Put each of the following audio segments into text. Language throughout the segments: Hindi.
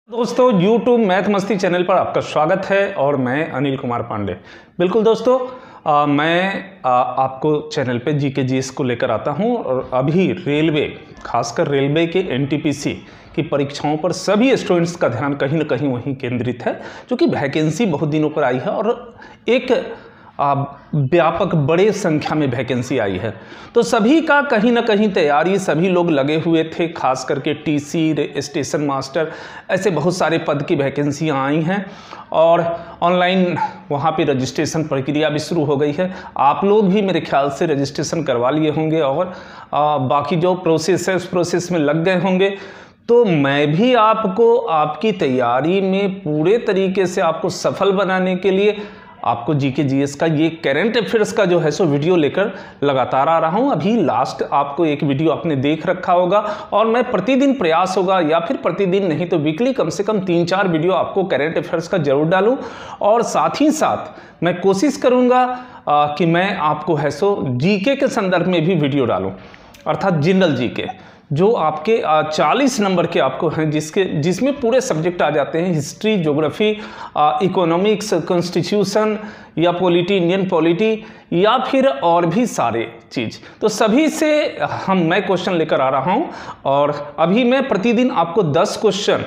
दोस्तों YouTube मैथ मस्ती चैनल पर आपका स्वागत है और मैं अनिल कुमार पांडे। बिल्कुल दोस्तों, मैं आपको चैनल पे जीके जीएस को लेकर आता हूं और अभी रेलवे, खासकर रेलवे के एनटीपीसी की परीक्षाओं पर सभी स्टूडेंट्स का ध्यान कहीं ना कहीं वहीं केंद्रित है, क्योंकि वैकेंसी बहुत दिनों पर आई है और एक व्यापक बड़े संख्या में वैकेंसी आई है। तो सभी का कहीं ना कहीं तैयारी, सभी लोग लगे हुए थे, खास करके टीसी, स्टेशन मास्टर, ऐसे बहुत सारे पद की वैकेंसियां आई हैं और ऑनलाइन वहाँ पे रजिस्ट्रेशन प्रक्रिया भी शुरू हो गई है। आप लोग भी मेरे ख्याल से रजिस्ट्रेशन करवा लिए होंगे और बाकी जो प्रोसेस है उस प्रोसेस में लग गए होंगे। तो मैं भी आपको आपकी तैयारी में पूरे तरीके से आपको सफल बनाने के लिए आपको जीके जीएस का ये करंट अफेयर्स का जो है सो वीडियो लेकर लगातार आ रहा हूँ। अभी लास्ट आपको एक वीडियो आपने देख रखा होगा और मैं प्रतिदिन प्रयास होगा, या फिर प्रतिदिन नहीं तो वीकली कम से कम 3-4 वीडियो आपको करंट अफेयर्स का जरूर डालूं। और साथ ही साथ मैं कोशिश करूँगा कि मैं आपको है सो जीके के संदर्भ में भी वीडियो डालूँ, अर्थात जनरल जीके जो आपके 40 नंबर के आपको हैं, जिसमें पूरे सब्जेक्ट आ जाते हैं, हिस्ट्री, ज्योग्राफी, इकोनॉमिक्स, कॉन्स्टिट्यूशन या पॉलिटी, इंडियन पॉलिटी, या फिर और भी सारे चीज़। तो सभी से मैं क्वेश्चन लेकर आ रहा हूं और अभी मैं प्रतिदिन आपको 10 क्वेश्चन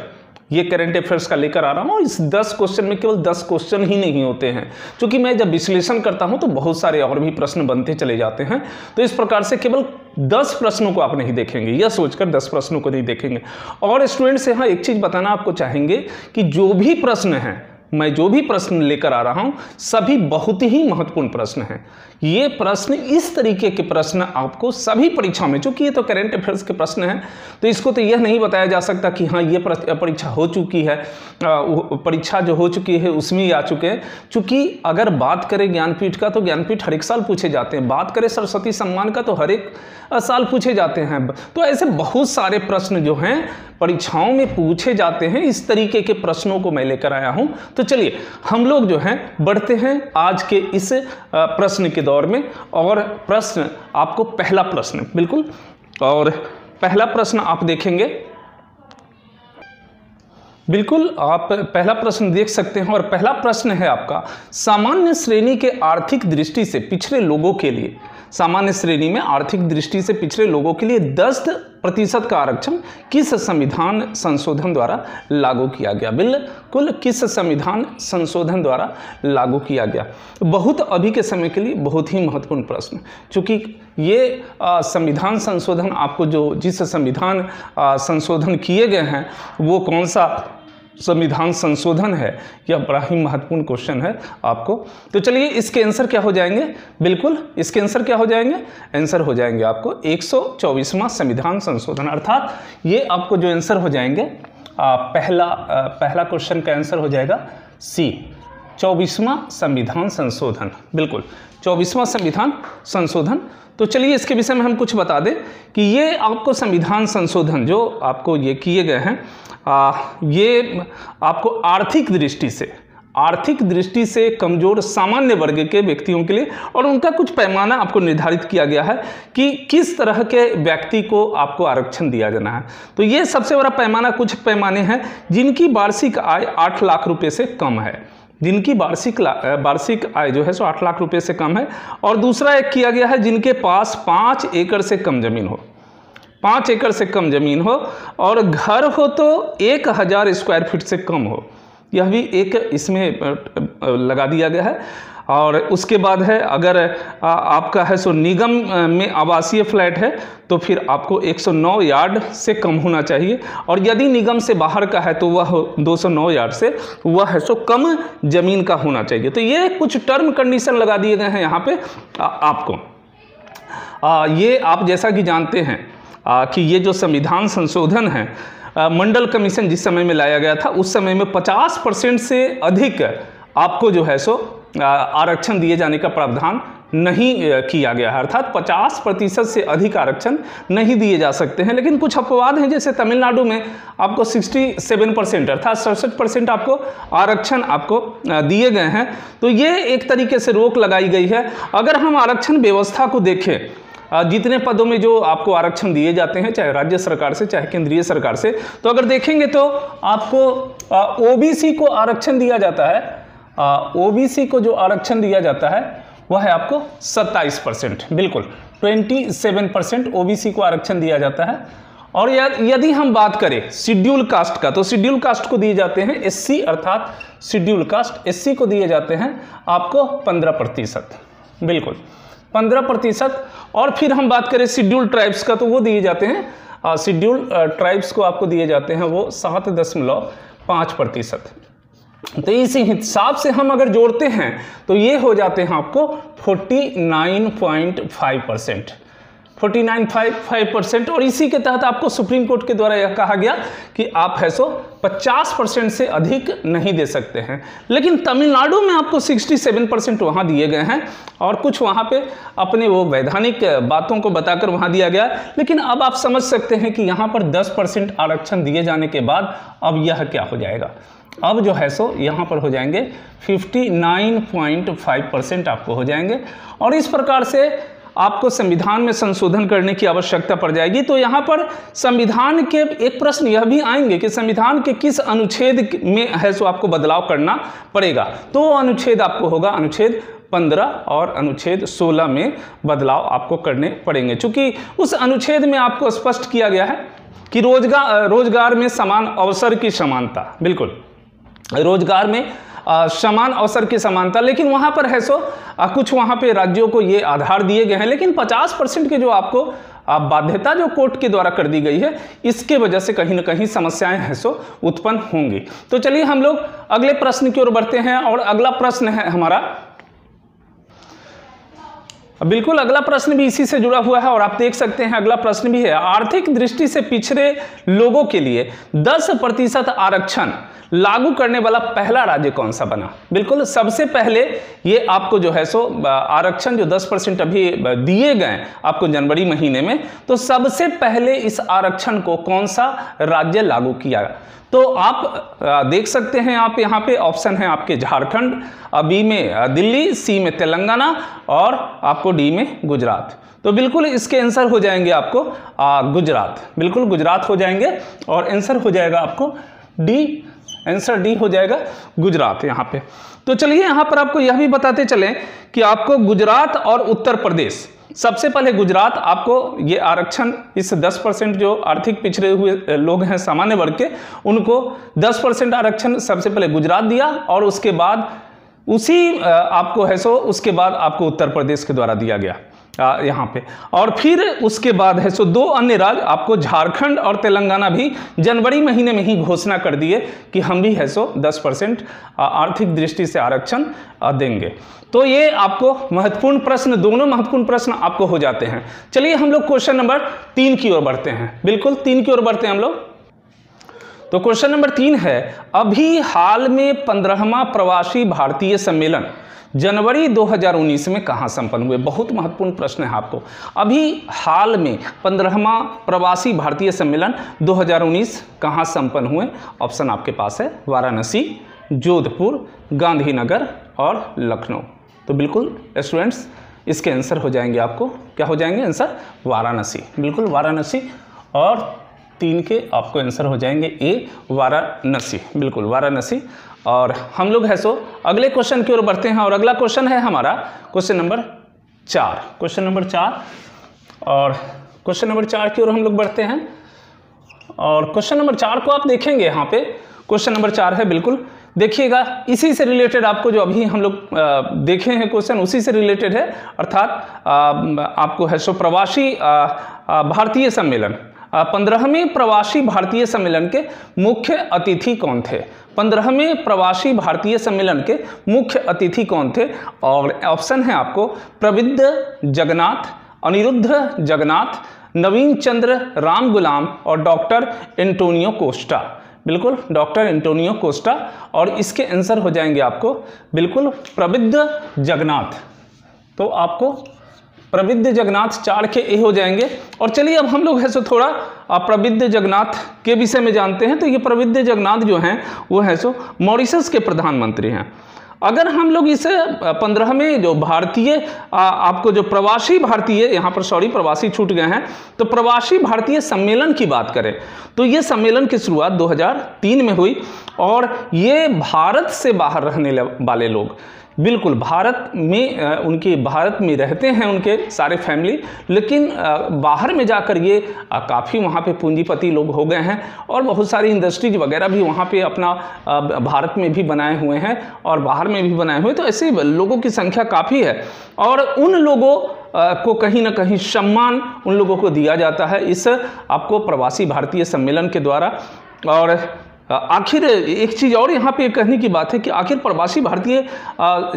ये करंट अफेयर्स का लेकर आ रहा हूँ। इस 10 क्वेश्चन में केवल 10 क्वेश्चन ही नहीं होते हैं, क्योंकि मैं जब विश्लेषण करता हूँ तो बहुत सारे और भी प्रश्न बनते चले जाते हैं। तो इस प्रकार से केवल 10 प्रश्नों को आप नहीं देखेंगे, यह सोचकर 10 प्रश्नों को नहीं देखेंगे। और स्टूडेंट्स यहाँ एक चीज़ बताना आपको चाहेंगे कि जो भी प्रश्न हैं, मैं जो भी प्रश्न लेकर आ रहा हूं, सभी बहुत ही महत्वपूर्ण प्रश्न हैं। ये प्रश्न, इस तरीके के प्रश्न आपको सभी परीक्षा में, चूंकि ये तो करंट अफेयर्स के प्रश्न हैं, तो इसको तो यह नहीं बताया जा सकता कि हाँ ये परीक्षा हो चुकी है, परीक्षा जो हो चुकी है उसमें ही आ चुके हैं। चूंकि अगर बात करें ज्ञानपीठ का, तो ज्ञानपीठ हर एक साल पूछे जाते हैं। बात करें सरस्वती सम्मान का, तो हर एक साल पूछे जाते हैं। तो ऐसे बहुत सारे प्रश्न जो हैं परीक्षाओं में पूछे जाते हैं। इस तरीके के प्रश्नों को मैं लेकर आया हूं। तो चलिए हम लोग जो हैं बढ़ते हैं आज के इस प्रश्न के दौर में। और प्रश्न आपको, पहला प्रश्न बिल्कुल, और पहला प्रश्न आप देखेंगे, बिल्कुल आप पहला प्रश्न देख सकते हैं। और पहला प्रश्न है आपका, सामान्य श्रेणी के आर्थिक दृष्टि से पिछड़े लोगों के लिए, सामान्य श्रेणी में आर्थिक दृष्टि से पिछड़े लोगों के लिए 10% का आरक्षण किस संविधान संशोधन द्वारा लागू किया गया? बिल्कुल, किस संविधान संशोधन द्वारा लागू किया गया? बहुत अभी के समय के लिए बहुत ही महत्वपूर्ण प्रश्न, क्योंकि ये संविधान संशोधन आपको जिस संविधान संशोधन किए गए हैं वो कौन सा संविधान संशोधन है, यह बड़ा ही महत्वपूर्ण क्वेश्चन है आपको। तो चलिए इसके आंसर क्या हो जाएंगे? बिल्कुल इसके आंसर क्या हो जाएंगे? आंसर हो जाएंगे आपको 124वां संविधान संशोधन, अर्थात ये आपको जो आंसर हो जाएंगे, पहला क्वेश्चन का आंसर हो जाएगा सी, 24वां संविधान संशोधन। बिल्कुल 24वां संविधान संशोधन। तो चलिए इसके विषय में हम कुछ बता दें कि ये आपको संविधान संशोधन जो आपको ये किए गए हैं, ये आपको आर्थिक दृष्टि से कमजोर सामान्य वर्ग के व्यक्तियों के लिए, और उनका कुछ पैमाना आपको निर्धारित किया गया है कि किस तरह के व्यक्ति को आपको आरक्षण दिया जाना है। तो ये सबसे बड़ा पैमाना, कुछ पैमाने हैं जिनकी वार्षिक आय 8 लाख रुपए से कम है, जिनकी वार्षिक आय जो है सो 8 लाख रुपए से कम है। और दूसरा एक किया गया है जिनके पास 5 एकड़ से कम जमीन हो, 5 एकड़ से कम जमीन हो, और घर हो तो 1000 स्क्वायर फीट से कम हो, यह भी एक इसमें लगा दिया गया है। और उसके बाद है, अगर आपका है सो निगम में आवासीय फ्लैट है तो फिर आपको 109 यार्ड से कम होना चाहिए, और यदि निगम से बाहर का है तो वह 209 यार्ड से वह है सो कम जमीन का होना चाहिए। तो ये कुछ टर्म कंडीशन लगा दिए गए हैं यहाँ पे आपको। ये आप जैसा कि जानते हैं कि ये जो संविधान संशोधन है, मंडल कमीशन जिस समय में लाया गया था उस समय में 50% से अधिक आपको जो है सो आरक्षण दिए जाने का प्रावधान नहीं किया गया है, अर्थात 50% से अधिक आरक्षण नहीं दिए जा सकते हैं। लेकिन कुछ अपवाद हैं, जैसे तमिलनाडु में आपको 67% अर्थात 67% आपको आरक्षण आपको दिए गए हैं। तो ये एक तरीके से रोक लगाई गई है। अगर हम आरक्षण व्यवस्था को देखें जितने पदों में जो आपको आरक्षण दिए जाते हैं, चाहे राज्य सरकार से चाहे केंद्रीय सरकार से, तो अगर देखेंगे तो आपको ओबीसी को आरक्षण दिया जाता है। ओबीसी को जो आरक्षण दिया जाता है वह है आपको 27%, बिल्कुल 27% ओबीसी को आरक्षण दिया जाता है। और यदि हम बात करें शेड्यूल कास्ट का, तो शेड्यूल कास्ट को दिए जाते हैं एससी, अर्थात शेड्यूल कास्ट एससी को दिए जाते हैं आपको 15%, बिल्कुल 15%। और फिर हम बात करें शेड्यूल ट्राइब्स का, तो वो दिए जाते हैं, शेड्यूल ट्राइब्स को आपको दिए जाते हैं वो 7.5%। तो इस हिसाब से हम अगर जोड़ते हैं तो ये हो जाते हैं आपको 49.5%, 49.5%। और इसी के तहत आपको सुप्रीम कोर्ट के द्वारा यह कहा गया कि आप है सो 50% से अधिक नहीं दे सकते हैं। लेकिन तमिलनाडु में आपको 67% वहाँ दिए गए हैं, और कुछ वहाँ पे अपने वो वैधानिक बातों को बताकर वहाँ दिया गया। लेकिन अब आप समझ सकते हैं कि यहाँ पर 10% आरक्षण दिए जाने के बाद अब यह क्या हो जाएगा, अब जो है सो यहाँ पर हो जाएंगे 59.5% आपको हो जाएंगे। और इस प्रकार से आपको संविधान में संशोधन करने की आवश्यकता पड़ जाएगी। तो यहाँ पर संविधान के एक प्रश्न यह भी आएंगे कि संविधान के किस अनुच्छेद में है सो आपको बदलाव करना पड़ेगा। तो अनुच्छेद आपको होगा अनुच्छेद 15 और अनुच्छेद 16 में बदलाव आपको करने पड़ेंगे। चूंकि उस अनुच्छेद में आपको स्पष्ट किया गया है कि रोजगार में समान अवसर की समानता, बिल्कुल रोजगार में समान अवसर की समानता। लेकिन वहाँ पर है सो कुछ वहाँ पे राज्यों को ये आधार दिए गए हैं, लेकिन 50% के जो आपको बाध्यता जो कोर्ट के द्वारा कर दी गई है, इसके वजह से कहीं ना कहीं समस्याएं हैं सो उत्पन्न होंगी। तो चलिए हम लोग अगले प्रश्न की ओर बढ़ते हैं। और अगला प्रश्न है हमारा, बिल्कुल अगला प्रश्न भी इसी से जुड़ा हुआ है, और आप देख सकते हैं अगला प्रश्न भी है, आर्थिक दृष्टि से पिछड़े लोगों के लिए 10% आरक्षण लागू करने वाला पहला राज्य कौन सा बना। बिल्कुल सबसे पहले ये आपको जो है सो आरक्षण जो 10% अभी दिए गए आपको जनवरी महीने में, तो सबसे पहले इस आरक्षण को कौन सा राज्य लागू किया। तो आप देख सकते हैं, आप यहाँ पे ऑप्शन है आपके झारखंड, बी में दिल्ली, सी में तेलंगाना और आपको डी में गुजरात। तो बिल्कुल इसके आंसर हो जाएंगे आपको गुजरात, बिल्कुल गुजरात हो जाएंगे, और आंसर हो जाएगा आपको डी, आंसर डी हो जाएगा गुजरात यहाँ पे। तो चलिए यहाँ पर आपको यह भी बताते चलें कि आपको गुजरात और उत्तर प्रदेश, सबसे पहले गुजरात आपको ये आरक्षण इस 10% जो आर्थिक पिछड़े हुए लोग हैं सामान्य वर्ग के, उनको 10% आरक्षण सबसे पहले गुजरात दिया, और उसके बाद उसी आपको है सो उसके बाद आपको उत्तर प्रदेश के द्वारा दिया गया यहाँ पे। और फिर उसके बाद है सो 2 अन्य राज्य आपको झारखंड और तेलंगाना भी जनवरी महीने में ही घोषणा कर दिए कि हम भी है सो 10% आर्थिक दृष्टि से आरक्षण देंगे। तो ये आपको महत्वपूर्ण प्रश्न, दोनों महत्वपूर्ण प्रश्न आपको हो जाते हैं। चलिए हम लोग क्वेश्चन नंबर 3 की ओर बढ़ते हैं, बिल्कुल 3 की ओर बढ़ते हैं हम लोग। तो क्वेश्चन नंबर 3 है, अभी हाल में 15वां प्रवासी भारतीय सम्मेलन जनवरी 2019 में कहाँ संपन्न हुए। बहुत महत्वपूर्ण प्रश्न है आपको। अभी हाल में 15वां प्रवासी भारतीय सम्मेलन 2019 कहाँ संपन्न हुए। ऑप्शन आपके पास है वाराणसी, जोधपुर, गांधीनगर और लखनऊ। तो बिल्कुल स्टूडेंट्स इसके आंसर हो जाएंगे आपको, क्या हो जाएंगे आंसर, वाराणसी, बिल्कुल वाराणसी। और 3 के आपको आंसर हो जाएंगे ए, वाराणसी, बिल्कुल वाराणसी। और हम लोग है सो अगले क्वेश्चन की ओर बढ़ते हैं, और अगला क्वेश्चन है हमारा क्वेश्चन नंबर 4, क्वेश्चन नंबर 4। और क्वेश्चन नंबर 4 की ओर हम लोग बढ़ते हैं। और क्वेश्चन नंबर 4 को आप देखेंगे, यहाँ पे क्वेश्चन नंबर 4 है, बिल्कुल देखिएगा इसी से रिलेटेड आपको जो अभी हम लोग देखे हैं क्वेश्चन उसी से रिलेटेड है। अर्थात आपको है सो प्रवासी भारतीय सम्मेलन, 15वें प्रवासी भारतीय सम्मेलन के मुख्य अतिथि कौन थे। 15वें प्रवासी भारतीय सम्मेलन के मुख्य अतिथि कौन थे। और ऑप्शन है आपको प्रविद्ध जगन्नाथ, अनिरुद्ध जगन्नाथ, नवीन चंद्र राम गुलाम और डॉक्टर एंटोनियो कोस्टा। बिल्कुल डॉक्टर एंटोनियो कोस्टा। और इसके आंसर हो जाएंगे आपको बिल्कुल प्रविद्ध जगन्नाथ। तो आपको प्रविद्ध जगन्नाथ 4 के ए हो जाएंगे। और चलिए अब हम लोग है सो थोड़ा प्रविद्ध जगन्नाथ के विषय में जानते हैं। तो ये प्रविद्ध जगन्नाथ जो हैं वो है सो मॉरिशस के प्रधानमंत्री हैं। अगर हम लोग इस 15वें जो भारतीय आपको जो प्रवासी भारतीय, यहाँ पर सॉरी प्रवासी छूट गए हैं, तो प्रवासी भारतीय सम्मेलन की बात करें तो ये सम्मेलन की शुरुआत 2003 में हुई और ये भारत से बाहर रहने वाले लोग, बिल्कुल भारत में रहते हैं उनके सारे फैमिली, लेकिन बाहर में जाकर ये काफ़ी वहाँ पे पूंजीपति लोग हो गए हैं और बहुत सारी इंडस्ट्रीज वगैरह भी वहाँ पे अपना भारत में भी बनाए हुए हैं और बाहर में भी बनाए हुए, तो ऐसे लोगों की संख्या काफ़ी है और उन लोगों को कहीं ना कहीं सम्मान उन लोगों को दिया जाता है इस आपको प्रवासी भारतीय सम्मेलन के द्वारा। और आखिर एक चीज़ और यहाँ पे कहने की बात है कि आखिर प्रवासी भारतीय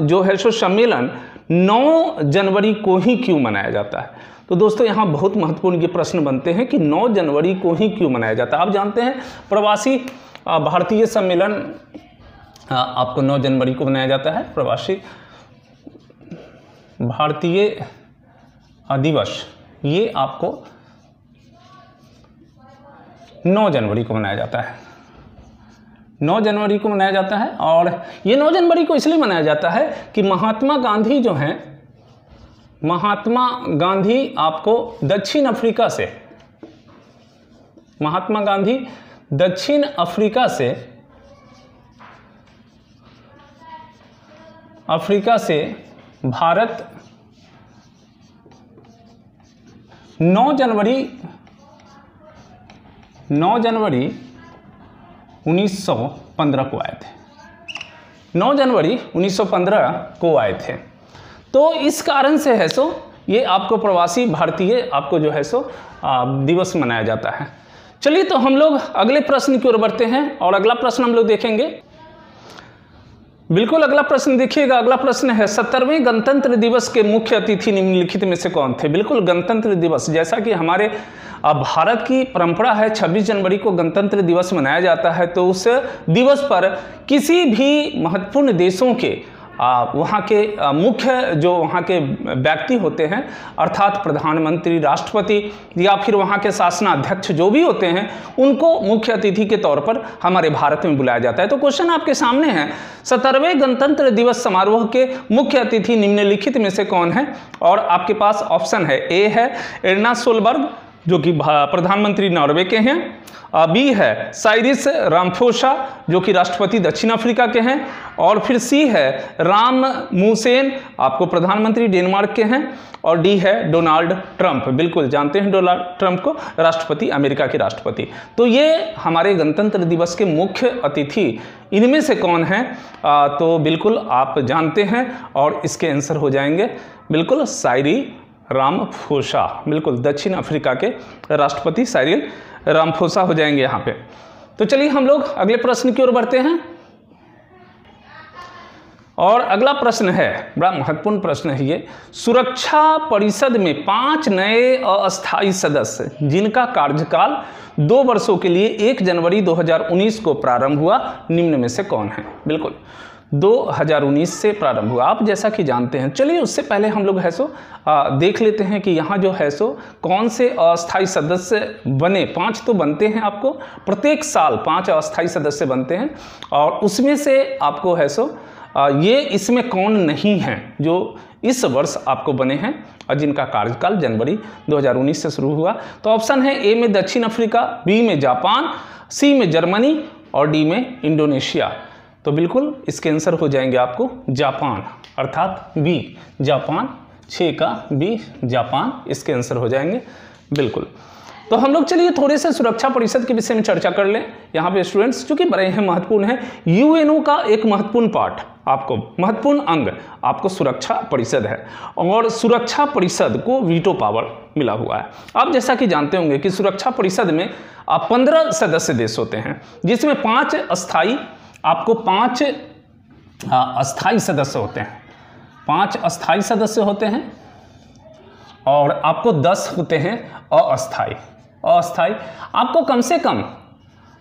जो है सो सम्मेलन 9 जनवरी को ही क्यों मनाया जाता है। तो दोस्तों यहाँ बहुत महत्वपूर्ण ये प्रश्न बनते हैं कि 9 जनवरी को ही क्यों मनाया जाता है। आप जानते हैं प्रवासी भारतीय सम्मेलन आपको 9 जनवरी को मनाया जाता है। प्रवासी भारतीय दिवस ये आपको 9 जनवरी को मनाया जाता है। 9 जनवरी को मनाया जाता है और ये 9 जनवरी को इसलिए मनाया जाता है कि महात्मा गांधी जो हैं, महात्मा गांधी आपको दक्षिण अफ्रीका से, महात्मा गांधी दक्षिण अफ्रीका से भारत 9 जनवरी 1915 को आए थे। 9 जनवरी 1915 को आए थे। तो इस कारण से है सो ये आपको प्रवासी भारतीय आपको जो है सो दिवस मनाया जाता है। चलिए तो हम लोग अगले प्रश्न की ओर बढ़ते हैं और अगला प्रश्न हम लोग देखेंगे। बिल्कुल अगला प्रश्न देखिएगा। अगला प्रश्न है 70वें गणतंत्र दिवस के मुख्य अतिथि निम्नलिखित में से कौन थे। बिल्कुल गणतंत्र दिवस, जैसा कि हमारे भारत की परंपरा है 26 जनवरी को गणतंत्र दिवस मनाया जाता है, तो उस दिवस पर किसी भी महत्वपूर्ण देशों के वहाँ के मुख्य जो वहाँ के व्यक्ति होते हैं अर्थात प्रधानमंत्री, राष्ट्रपति या फिर वहाँ के शासनाध्यक्ष जो भी होते हैं उनको मुख्य अतिथि के तौर पर हमारे भारत में बुलाया जाता है। तो क्वेश्चन आपके सामने है 70वें गणतंत्र दिवस समारोह के मुख्य अतिथि निम्नलिखित में से कौन है। और आपके पास ऑप्शन है, ए है एर्ना सोलबर्ग जो कि प्रधानमंत्री नॉर्वे के हैं, बी है साइरिस रामफोसा जो कि राष्ट्रपति दक्षिण अफ्रीका के हैं, और फिर सी है रासमुसेन आपको प्रधानमंत्री डेनमार्क के हैं, और डी है डोनाल्ड ट्रंप। बिल्कुल जानते हैं डोनाल्ड ट्रंप को, राष्ट्रपति अमेरिका के राष्ट्रपति। तो ये हमारे गणतंत्र दिवस के मुख्य अतिथि इनमें से कौन है, तो बिल्कुल आप जानते हैं और इसके आंसर हो जाएंगे बिल्कुल साइरी रामफोसा। बिल्कुल दक्षिण अफ्रीका के राष्ट्रपति साइरिल रामफोसा हो जाएंगे यहाँ पे। तो चलिए हम लोग अगले प्रश्न की ओर बढ़ते हैं और अगला प्रश्न है, बड़ा महत्वपूर्ण प्रश्न है ये। सुरक्षा परिषद में 5 नए अस्थायी सदस्य जिनका कार्यकाल 2 वर्षों के लिए 1 जनवरी 2019 को प्रारंभ हुआ, निम्न में से कौन है। बिल्कुल 2019 से प्रारंभ हुआ, आप जैसा कि जानते हैं। चलिए उससे पहले हम लोग है सो देख लेते हैं कि यहाँ जो है सो कौन से अस्थायी सदस्य बने। 5 तो बनते हैं, आपको प्रत्येक साल 5 अस्थायी सदस्य बनते हैं और उसमें से आपको है सो ये इसमें कौन नहीं हैं जो इस वर्ष आपको बने हैं और जिनका कार्यकाल जनवरी 2019 से शुरू हुआ। तो ऑप्शन है ए में दक्षिण अफ्रीका, बी में जापान, सी में जर्मनी और डी में इंडोनेशिया। तो बिल्कुल इसके आंसर हो जाएंगे आपको जापान, अर्थात बी जापान, 6 का बी जापान इसके आंसर हो जाएंगे बिल्कुल। तो हम लोग चलिए थोड़े से सुरक्षा परिषद के विषय में चर्चा कर लें। यहाँ पे स्टूडेंट्स चूंकि बड़े हैं, महत्वपूर्ण है, यूएनओ का एक महत्वपूर्ण पार्ट आपको, महत्वपूर्ण अंग आपको सुरक्षा परिषद है और सुरक्षा परिषद को वीटो पावर मिला हुआ है। आप जैसा कि जानते होंगे कि सुरक्षा परिषद में 15 सदस्य देश होते हैं जिसमें 5 अस्थायी आपको 5 अस्थायी सदस्य होते हैं, 5 अस्थायी सदस्य होते हैं और आपको 10 होते हैं अस्थायी। अस्थायी आपको कम से कम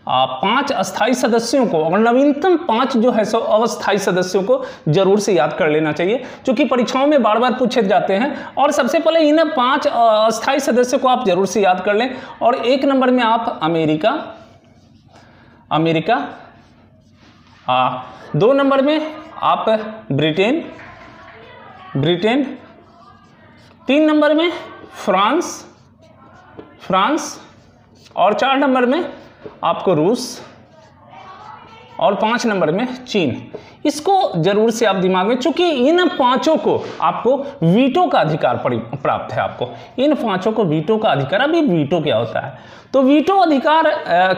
5 अस्थायी सदस्यों को और नवीनतम 5 जो है सो अस्थायी सदस्यों को जरूर से याद कर लेना चाहिए, क्योंकि परीक्षाओं में बार बार पूछे जाते हैं। और सबसे पहले इन 5 अस्थायी सदस्यों को आप जरूर से याद कर लें। और 1 नंबर में आप अमेरिका, 2 नंबर में आप ब्रिटेन, 3 नंबर में फ्रांस, और 4 नंबर में आपको रूस, और 5 नंबर में चीन। इसको जरूर से आप दिमाग में, चूंकि इन 5 को आपको वीटो का अधिकार प्राप्त है, आपको इन 5 को वीटो का अधिकार। अभी वीटो क्या होता है, तो वीटो अधिकार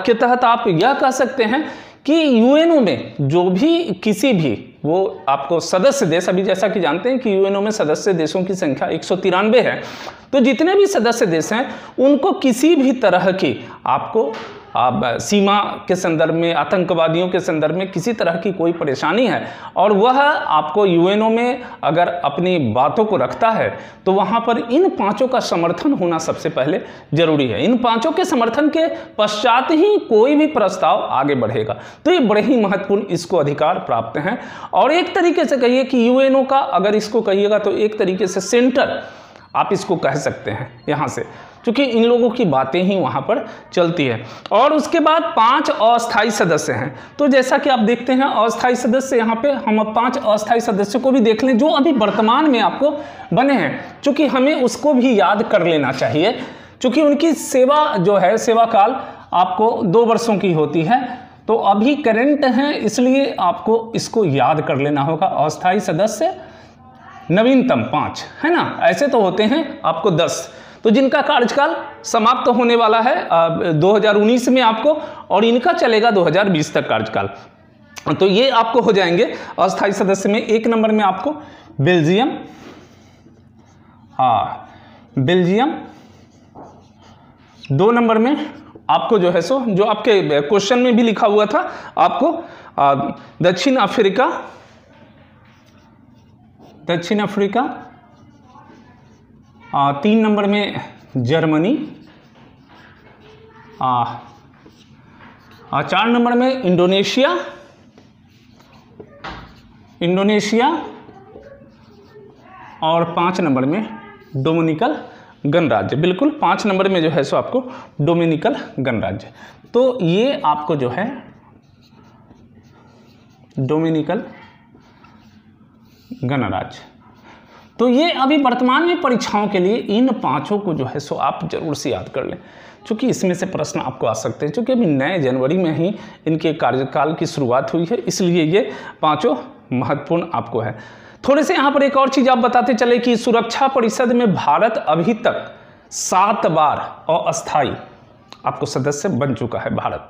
के तहत आप यह कह सकते हैं कि यूएनओ में जो भी किसी भी वो आपको सदस्य देश, अभी जैसा कि जानते हैं कि यूएनओ में सदस्य देशों की संख्या 193 है, तो जितने भी सदस्य देश हैं उनको किसी भी तरह की आपको सीमा के संदर्भ में, आतंकवादियों के संदर्भ में किसी तरह की कोई परेशानी है और वह आपको यूएनओ में अगर अपनी बातों को रखता है, तो वहाँ पर इन 5 का समर्थन होना सबसे पहले जरूरी है। इन 5 के समर्थन के पश्चात ही कोई भी प्रस्ताव आगे बढ़ेगा। तो ये बड़े ही महत्वपूर्ण इसको अधिकार प्राप्त हैं। और एक तरीके से कहिए कि यूएनओ का, अगर इसको कहिएगा तो एक तरीके से सेंटर आप इसको कह सकते हैं यहाँ से, क्योंकि इन लोगों की बातें ही वहाँ पर चलती है। और उसके बाद 5 अस्थायी सदस्य हैं। तो जैसा कि आप देखते हैं अस्थायी सदस्य, यहाँ पे हम 5 अस्थायी सदस्यों को भी देख लें जो अभी वर्तमान में आपको बने हैं, क्योंकि हमें उसको भी याद कर लेना चाहिए, क्योंकि उनकी सेवा जो है, सेवा काल आपको 2 वर्षों की होती है, तो अभी करंट हैं, इसलिए आपको इसको याद कर लेना होगा। अस्थायी सदस्य नवीनतम 5 है ना, ऐसे तो होते हैं आपको 10, तो जिनका कार्यकाल समाप्त होने वाला है 2019 में आपको, और इनका चलेगा 2020 तक कार्यकाल। तो ये आपको हो जाएंगे अस्थायी सदस्य में। 1 नंबर में आपको बेल्जियम, बेल्जियम। 2 नंबर में आपको जो है सो, जो आपके क्वेश्चन में भी लिखा हुआ था आपको, दक्षिण अफ्रीका। 3 नंबर में जर्मनी, 4 नंबर में इंडोनेशिया, और 5 नंबर में डोमिनिकन गणराज्य। बिल्कुल 5 नंबर में जो है सो आपको डोमिनिकन गणराज्य। तो ये आपको जो है डोमिनिकन गणराज्य, तो ये अभी वर्तमान में परीक्षाओं के लिए इन 5 को जो है सो आप जरूर से याद कर लें, क्योंकि इसमें से प्रश्न आपको आ सकते हैं। क्योंकि अभी नए जनवरी में ही इनके कार्यकाल की शुरुआत हुई है, इसलिए ये 5 महत्वपूर्ण आपको है। थोड़े से यहाँ पर एक और चीज़ आप बताते चले कि सुरक्षा परिषद में भारत अभी तक 7 बार अस्थायी आपको सदस्य बन चुका है भारत।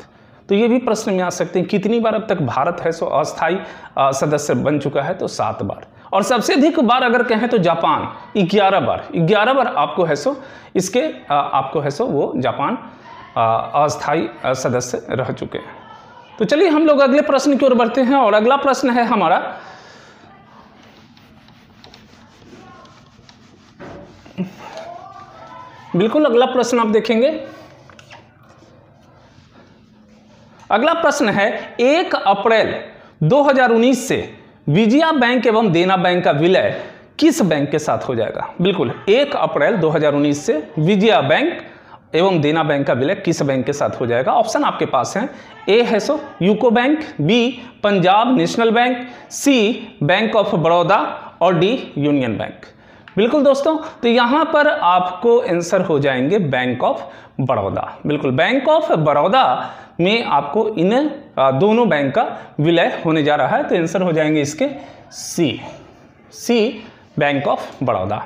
तो ये भी प्रश्न में आ सकते हैं कितनी बार अब तक भारत है सो अस्थायी सदस्य बन चुका है, तो 7 बार। और सबसे अधिक बार अगर कहें तो जापान 11 बार आपको है सो इसके आपको है सो वो जापान अस्थायी सदस्य रह चुके हैं। तो चलिए हम लोग अगले प्रश्न की ओर बढ़ते हैं, और अगला प्रश्न है हमारा बिल्कुल अगला प्रश्न आप देखेंगे। अगला प्रश्न है 1 अप्रैल 2019 से विजया बैंक एवं देना बैंक का विलय किस बैंक के साथ हो जाएगा। बिल्कुल 1 अप्रैल 2019 से विजया बैंक एवं देना बैंक का विलय किस बैंक के साथ हो जाएगा। ऑप्शन आपके पास हैं, ए है so UCO bank, B Punjab National Bank, C Bank of Baroda, और डी यूनियन बैंक। बिल्कुल दोस्तों, तो यहाँ पर आपको आंसर हो जाएंगे बैंक ऑफ बड़ौदा। बिल्कुल बैंक ऑफ बड़ौदा में आपको इन दोनों बैंक का विलय होने जा रहा है, तो आंसर हो जाएंगे इसके सी बैंक ऑफ बड़ौदा।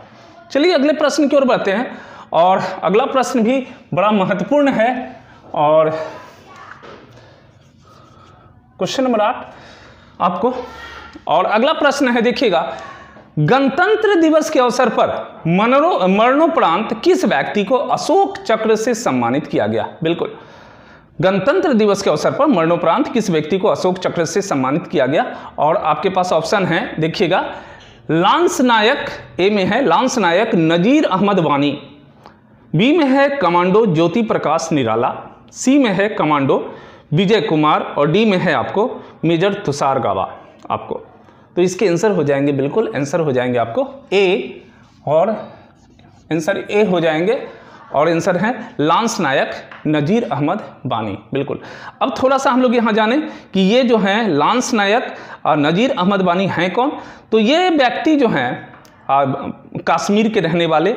चलिए अगले प्रश्न की ओर बढ़ते हैं, और अगला प्रश्न भी बड़ा महत्वपूर्ण है, और क्वेश्चन नंबर 8 आपको। और अगला प्रश्न है, देखिएगा, गणतंत्र दिवस के अवसर पर मरणोपरांत किस व्यक्ति को अशोक चक्र से सम्मानित किया गया। बिल्कुल गणतंत्र दिवस के अवसर पर मरणोपरांत किस व्यक्ति को अशोक चक्र से सम्मानित किया गया। और आपके पास ऑप्शन है, देखिएगा, लांस नायक, ए में है लांस नायक नजीर अहमद वानी, बी में है कमांडो ज्योति प्रकाश निराला, सी में है कमांडो विजय कुमार, और डी में है आपको मेजर तुषार गावा आपको। तो इसके आंसर हो जाएंगे, बिल्कुल आंसर हो जाएंगे आपको ए, और आंसर ए हो जाएंगे, और आंसर है लांस नायक नजीर अहमद वानी। बिल्कुल अब थोड़ा सा हम लोग यहाँ जाने कि ये जो हैं लांस नायक नज़ीर अहमद वानी हैं कौन? तो ये व्यक्ति जो हैं कश्मीर के रहने वाले,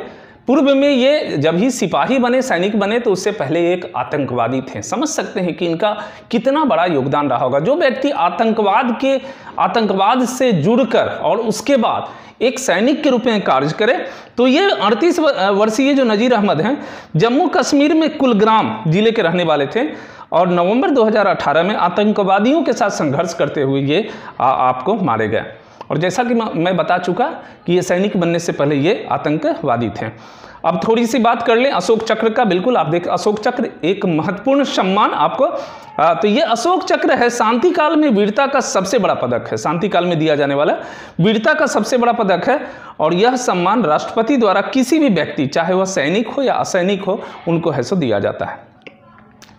पूर्व में ये जब ही सिपाही बने, सैनिक बने, तो उससे पहले एक आतंकवादी थे। समझ सकते हैं कि इनका कितना बड़ा योगदान रहा होगा। जो व्यक्ति आतंकवाद से जुड़कर और उसके बाद एक सैनिक के रूप में कार्य करे, तो ये 38 वर्षीय जो नज़ीर अहमद हैं जम्मू कश्मीर में कुलग्राम जिले के रहने वाले थे और नवंबर 2018 में आतंकवादियों के साथ संघर्ष करते हुए ये आपको मारे गए। और जैसा कि मैं बता चुका कि ये सैनिक बनने से पहले ये आतंकवादी थे। अब थोड़ी सी बात कर लें अशोक चक्र का। बिल्कुल, आप देख, अशोक चक्र एक महत्वपूर्ण सम्मान आपको, तो ये अशोक चक्र है शांति काल में वीरता का सबसे बड़ा पदक है। शांति काल में दिया जाने वाला वीरता का सबसे बड़ा पदक है और यह सम्मान राष्ट्रपति द्वारा किसी भी व्यक्ति, चाहे वह सैनिक हो या असैनिक हो, उनको है सो दिया जाता है।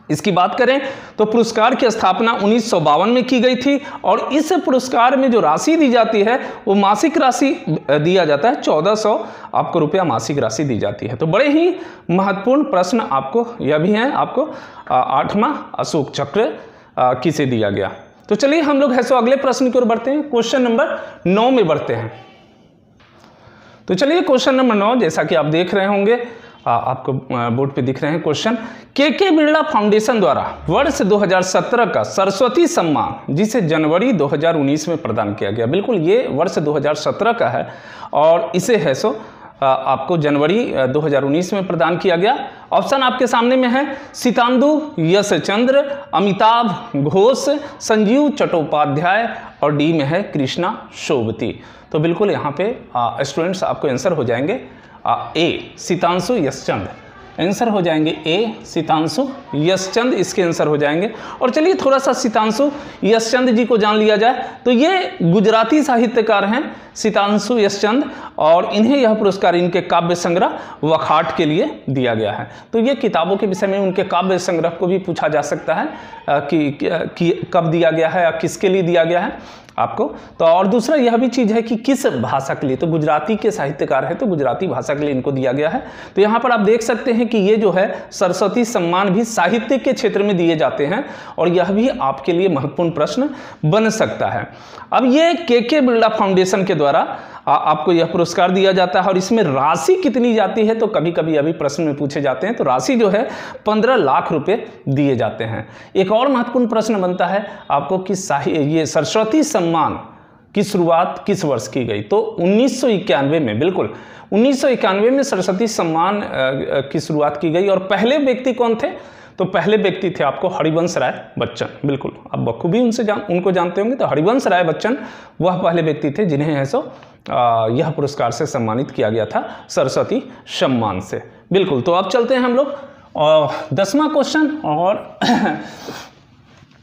इसकी बात करें तो पुरस्कार की स्थापना 1952 में की गई थी और इस पुरस्कार में जो राशि दी जाती है वो मासिक राशि दिया जाता है, 1400 आपको रुपया मासिक राशि दी जाती है। तो बड़े ही महत्वपूर्ण प्रश्न आपको यह भी है, आपको 8वां अशोक चक्र किसे दिया गया। तो चलिए हम लोग है सो अगले प्रश्न की ओर बढ़ते हैं, क्वेश्चन नंबर 9 में बढ़ते हैं। तो चलिए क्वेश्चन नंबर 9, जैसा कि आप देख रहे होंगे, आपको बोर्ड पे दिख रहे हैं क्वेश्चन। के बिरला फाउंडेशन द्वारा वर्ष 2017 का सरस्वती सम्मान, जिसे जनवरी 2019 में प्रदान किया गया। बिल्कुल, ये वर्ष 2017 का है और इसे है सो आपको जनवरी 2019 में प्रदान किया गया। ऑप्शन आपके सामने में है सितांदु यशचंद्र, अमिताभ घोष, संजीव चट्टोपाध्याय और डी में है कृष्णा शोभती। तो बिल्कुल यहाँ पे स्टूडेंट्स आपको आंसर हो जाएंगे ए सितांशु यशचंद, आंसर हो जाएंगे ए सितांशु यशचंद, इसके आंसर हो जाएंगे। और चलिए थोड़ा सा सितांशु यशचंद जी को जान लिया जाए। तो ये गुजराती साहित्यकार हैं सितांशु यशचंद और इन्हें यह पुरस्कार इनके काव्य संग्रह वखाट के लिए दिया गया है। तो ये किताबों के विषय में उनके काव्य संग्रह को भी पूछा जा सकता है कि कब दिया गया है या किसके लिए दिया गया है आपको। तो और दूसरा यह भी चीज़ है कि किस भाषा के लिए, तो गुजराती के साहित्यकार है तो गुजराती भाषा के लिए इनको दिया गया है। तो यहाँ पर आप देख सकते हैं कि ये जो है सरस्वती सम्मान भी साहित्य के क्षेत्र में दिए जाते हैं और यह भी आपके लिए महत्वपूर्ण प्रश्न बन सकता है। अब ये के बिरला फाउंडेशन के द्वारा आपको यह पुरस्कार दिया जाता है और इसमें राशि कितनी जाती है, तो कभी कभी अभी प्रश्न में पूछे जाते हैं। तो राशि जो है 15 लाख रुपए दिए जाते हैं। एक और महत्वपूर्ण प्रश्न बनता है आपको कि ये सरस्वती सम्मान की शुरुआत किस वर्ष की गई, तो 1991 में, बिल्कुल 1991 में सरस्वती सम्मान की शुरुआत की गई। और पहले व्यक्ति कौन थे, तो पहले व्यक्ति थे आपको हरिवंश राय बच्चन। बिल्कुल, आप बखूबी उनको जानते होंगे। तो हरिवंश राय बच्चन वह पहले व्यक्ति थे जिन्हें है सो यह पुरस्कार से सम्मानित किया गया था, सरस्वती सम्मान से। बिल्कुल, तो अब चलते हैं हम लोग 10वां क्वेश्चन और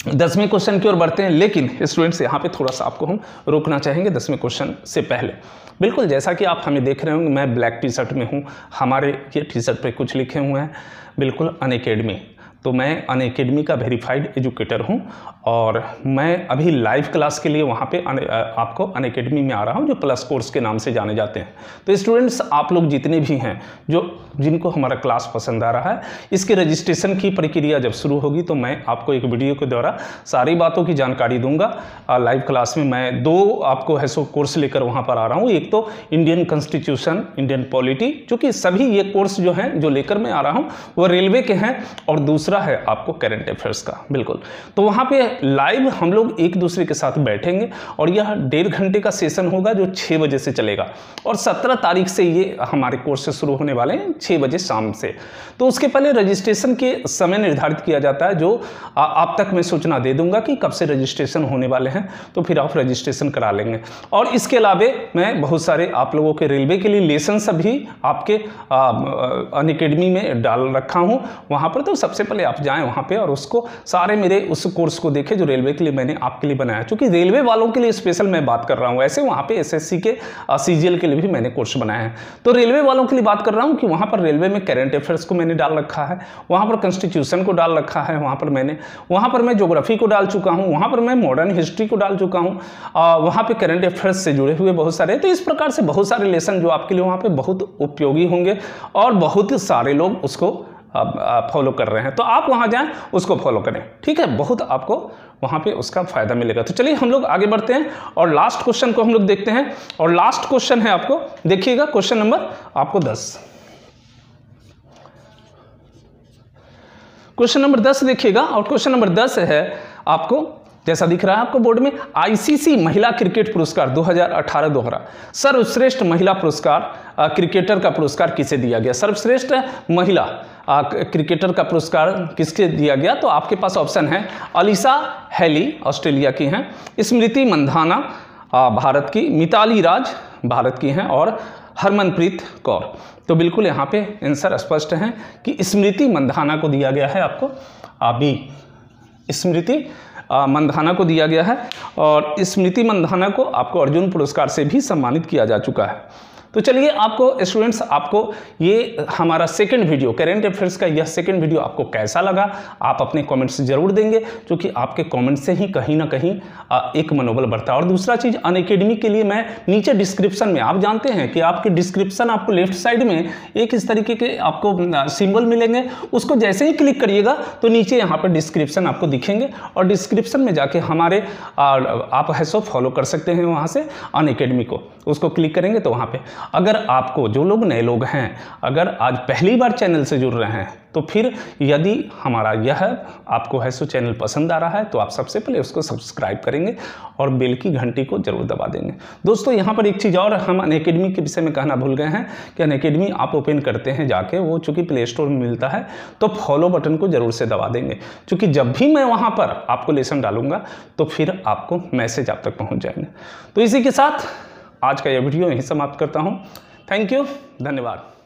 10वें क्वेश्चन की ओर बढ़ते हैं। लेकिन स्टूडेंट्स यहाँ पे थोड़ा सा आपको हम रोकना चाहेंगे 10वें क्वेश्चन से पहले। बिल्कुल, जैसा कि आप हमें देख रहे होंगे, मैं ब्लैक टी शर्ट में हूँ, हमारे ये टी शर्ट पे कुछ लिखे हुए हैं बिल्कुल अनअकैडमी। तो मैं अनअकैडमी का वेरीफाइड एजुकेटर हूं और मैं अभी लाइव क्लास के लिए वहां पे आपको अनअकैडमी में आ रहा हूं, जो प्लस कोर्स के नाम से जाने जाते हैं। तो स्टूडेंट्स आप लोग जितने भी हैं जिनको हमारा क्लास पसंद आ रहा है, इसके रजिस्ट्रेशन की प्रक्रिया जब शुरू होगी तो मैं आपको एक वीडियो के द्वारा सारी बातों की जानकारी दूंगा। लाइव क्लास में मैं 2 आपको है सो कोर्स लेकर वहाँ पर आ रहा हूँ। एक तो इंडियन कॉन्स्टिट्यूशन, इंडियन पॉलिटी, चूँकि सभी ये कोर्स जो हैं जो लेकर मैं आ रहा हूँ वो रेलवे के हैं, और दूसरा है आपको करंट अफेयर्स का। बिल्कुल, तो वहाँ पे लाइव हम लोग एक दूसरे के साथ बैठेंगे और यह 1.5 घंटे का सेशन होगा जो 6 बजे से चलेगा और 17 तारीख से ये हमारे कोर्स से शुरू होने वाले हैं 6 बजे शाम से। तो उसके पहले रजिस्ट्रेशन के समय निर्धारित किया जाता है, जो आप तक मैं सूचना दे दूंगा कि कब से रजिस्ट्रेशन होने वाले हैं, तो फिर आप रजिस्ट्रेशन करा लेंगे। और इसके अलावा मैं बहुत सारे आप लोगों के रेलवे के लिए लेसन्स भी आपके अनअकैडमी में डाल रखा हूँ वहाँ पर। तो सबसे पहले आप जाएं वहाँ पे और उसको सारे मेरे उस कोर्स को देखें जो रेलवे के लिए मैंने आपके लिए बनाया, क्योंकि रेलवे वालों के लिए स्पेशल मैं बात कर रहा हूँ। ऐसे वहाँ पे एसएससी के सीजीएल के लिए भी मैंने कोर्स बनाए हैं, तो रेलवे वालों के लिए बात कर रहा हूँ कि वहाँ पर रेलवे में करंट अफेयर्स को मैंने डाल रखा है, वहाँ पर कॉन्स्टिट्यूशन को डाल रखा है, वहाँ पर मैं ज्योग्राफी को डाल चुका हूँ, वहाँ पर मैं मॉडर्न हिस्ट्री को डाल चुका हूँ, वहाँ पे करंट अफेयर्स से जुड़े हुए बहुत सारे। तो इस प्रकार से बहुत सारे लेसन जो आपके लिए वहाँ पे बहुत उपयोगी होंगे और बहुत सारे लोग उसको फॉलो कर रहे हैं, तो आप वहाँ जाएं, उसको फॉलो करें, ठीक है। बहुत आपको वहाँ पे उसका फ़ायदा मिलेगा। तो चलिए हम लोग आगे बढ़ते हैं और लास्ट क्वेश्चन को हम लोग देखते हैं। और लास्ट क्वेश्चन है, आपको देखिएगा, क्वेश्चन नंबर आपको 10, क्वेश्चन नंबर 10 देखिएगा। और क्वेश्चन नंबर 10 है आपको, जैसा दिख रहा है आपको बोर्ड में, आईसीसी महिला क्रिकेट पुरस्कार 2018 दोहरा सर्वश्रेष्ठ महिला पुरस्कार क्रिकेटर का पुरस्कार किसे दिया गया? सर्वश्रेष्ठ महिला क्रिकेटर का पुरस्कार किसके दिया गया? तो आपके पास ऑप्शन है, अलीसा हेली ऑस्ट्रेलिया की हैं, स्मृति मंधाना भारत की, मिताली राज भारत की हैं, और हरमनप्रीत कौर। तो बिल्कुल यहाँ पे आंसर स्पष्ट है कि स्मृति मंधाना को दिया गया है, आपको अभी स्मृति मंधाना को दिया गया है। और स्मृति मंधाना को आपको अर्जुन पुरस्कार से भी सम्मानित किया जा चुका है। तो चलिए आपको स्टूडेंट्स, आपको ये हमारा सेकंड वीडियो करेंट अफेयर्स का यह सेकंड वीडियो आपको कैसा लगा, आप अपने कमेंट्स जरूर देंगे, क्योंकि आपके कमेंट से ही कहीं ना कहीं एक मनोबल बढ़ता है। और दूसरा चीज़, अनअकैडमी के लिए मैं नीचे डिस्क्रिप्शन में, आप जानते हैं कि आपके डिस्क्रिप्शन, आपको लेफ्ट साइड में एक इस तरीके के आपको सिंबल मिलेंगे, उसको जैसे ही क्लिक करिएगा तो नीचे यहाँ पर डिस्क्रिप्शन आपको दिखेंगे, और डिस्क्रिप्शन में जाके हमारे आप है सो फॉलो कर सकते हैं वहाँ से अनअकैडमी को, उसको क्लिक करेंगे तो वहाँ पे अगर आपको, जो लोग नए लोग हैं, अगर आज पहली बार चैनल से जुड़ रहे हैं, तो फिर यदि हमारा यह आपको है सो चैनल पसंद आ रहा है तो आप सबसे पहले उसको सब्सक्राइब करेंगे और बेल की घंटी को जरूर दबा देंगे। दोस्तों यहाँ पर एक चीज़ और हम अनअकैडमी के विषय में कहना भूल गए हैं कि अनअकैडमी आप ओपन करते हैं जाके, वो चूँकि प्ले स्टोर में मिलता है, तो फॉलो बटन को जरूर से दबा देंगे, क्योंकि जब भी मैं वहाँ पर आपको लेसन डालूंगा तो फिर आपको मैसेज आप तक पहुँच जाएंगे। तो इसी के साथ आज का यह वीडियो यहीं समाप्त करता हूँ। थैंक यू, धन्यवाद।